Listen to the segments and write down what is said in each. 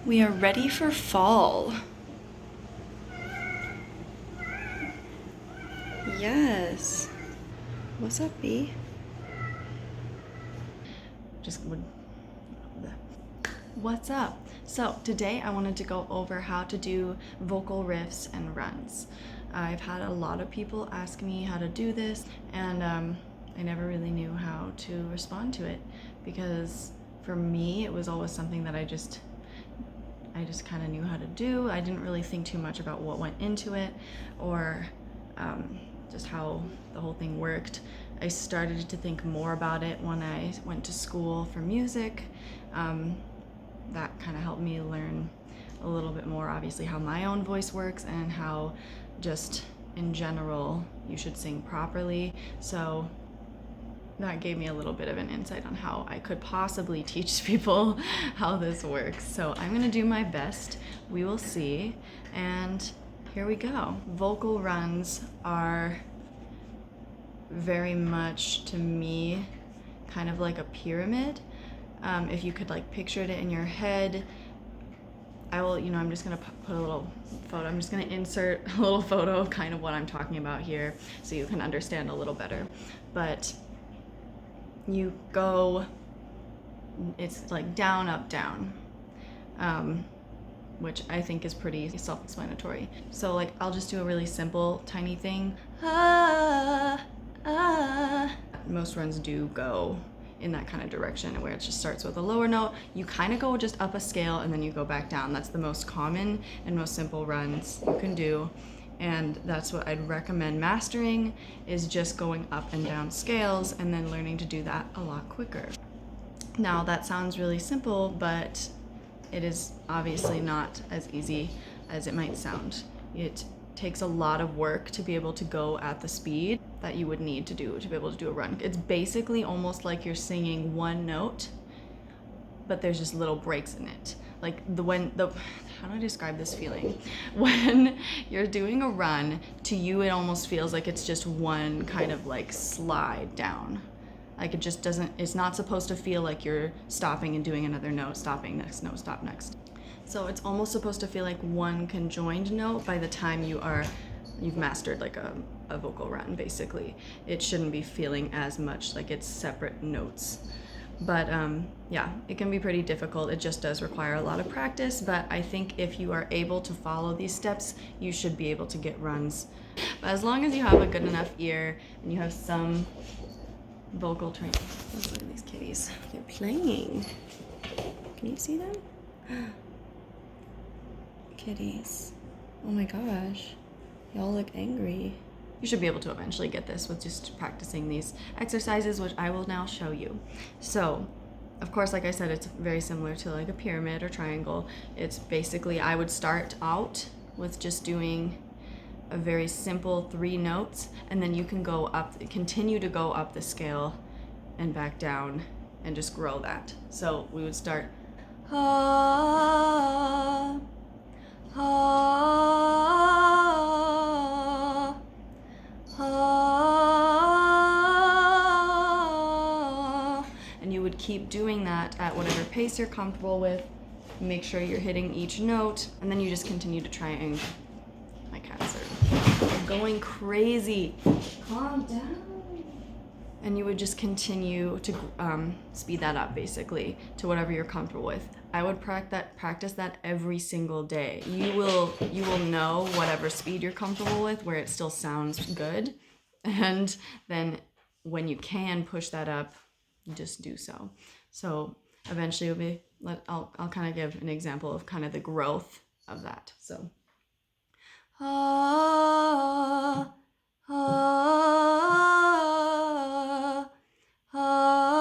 We are ready for fall. Yes. What's up, B? Just would. What's up? So today I wanted to go over how to do vocal riffs and runs. I've had a lot of people ask me how to do this, and I never really knew how to respond to it because for me it was always something that I just kind of knew how to do. I didn't really think too much about what went into it or just how the whole thing worked. I started to think more about it when I went to school for music. That kind of helped me learn a little bit more, obviously, how my own voice works and how just in general you should sing properly. So that gave me a little bit of an insight on how I could possibly teach people how this works. So I'm gonna do my best. We will see. And here we go. Vocal runs are very much, to me, kind of like a pyramid. If you could like picture it in your head, I will, I'm just gonna put a little photo. I'm just gonna insert a little photo of kind of what I'm talking about here so you can understand a little better. But you go, it's like down, up, down, which I think is pretty self-explanatory. So like, I'll just do a really simple, tiny thing. Ah, ah. Most runs do go in that kind of direction where it just starts with a lower note. You kind of go just up a scale and then you go back down. That's the most common and most simple runs you can do. And that's what I'd recommend mastering, is just going up and down scales and then learning to do that a lot quicker. Now that sounds really simple, but it is obviously not as easy as it might sound. It takes a lot of work to be able to go at the speed that you would need to do to be able to do a run. It's basically almost like you're singing one note, but there's just little breaks in it. Like how do I describe this feeling? When you're doing a run, to you it almost feels like it's just one kind of like slide down. Like it just doesn't, it's not supposed to feel like you're stopping and doing another note, stopping, next note, stop, next. So it's almost supposed to feel like one conjoined note by the time you've mastered like a vocal run, basically. It shouldn't be feeling as much like it's separate notes. But yeah, it can be pretty difficult. It just does require a lot of practice, but I think if you are able to follow these steps, you should be able to get runs. But as long as you have a good enough ear and you have some vocal training. Let's look at these kitties. They're playing. Can you see them? Kitties. Oh my gosh. Y'all look angry. You should be able to eventually get this with just practicing these exercises, which I will now show you. So, of course, like I said, it's very similar to like a pyramid or triangle. It's basically, I would start out with just doing a very simple 3 notes, and then you can go up, continue to go up the scale and back down and just grow that. So we would start ah, ah, ah, and you would keep doing that at whatever pace you're comfortable with. Make sure you're hitting each note, and then you just continue to try and, my cats are going crazy. Calm down. And you would just continue to speed that up, basically, to whatever you're comfortable with. I would practice that every single day. You will know whatever speed you're comfortable with, where it still sounds good, and then when you can push that up, just do so. So eventually, I'll kind of give an example of kind of the growth of that. So. Ah, ah, ah.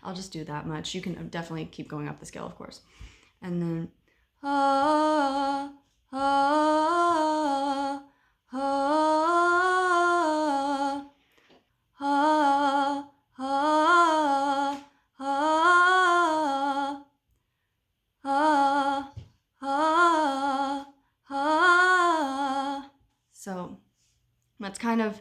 I'll just do that much. You can definitely keep going up the scale, of course. And then ah, ah, ah, ah, ah, ah, ah, ah, ah. So that's kind of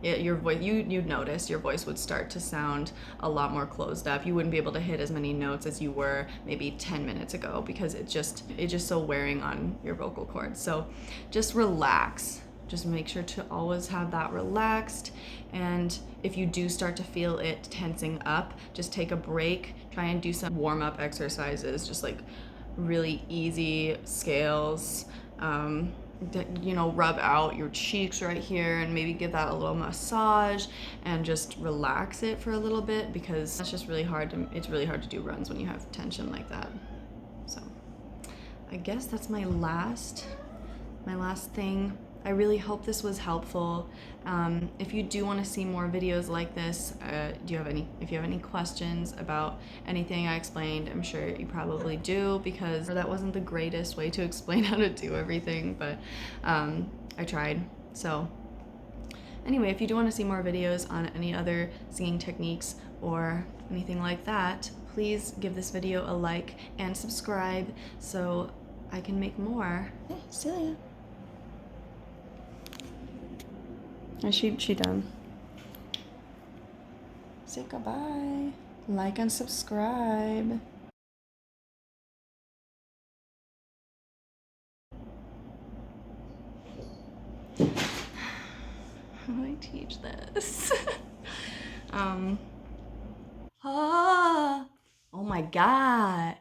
your voice, you'd notice your voice would start to sound a lot more closed up. You wouldn't be able to hit as many notes as you were maybe 10 minutes ago because it's just so wearing on your vocal cords. So just relax. Just make sure to always have that relaxed. And if you do start to feel it tensing up, just take a break. Try and do some warm-up exercises, just like really easy scales. You know, rub out your cheeks right here and maybe give that a little massage and just relax it for a little bit, because it's just really hard to, it's really hard to do runs when you have tension like that. So I guess that's my last thing. I really hope this was helpful. If you do want to see more videos like this, if you have any questions about anything I explained, I'm sure you probably do, because that wasn't the greatest way to explain how to do everything, but I tried. So anyway, if you do want to see more videos on any other singing techniques or anything like that, please give this video a like and subscribe so I can make more. Hey, Celia. Is she done? Say goodbye. Like and subscribe. How do I teach this? Oh my God.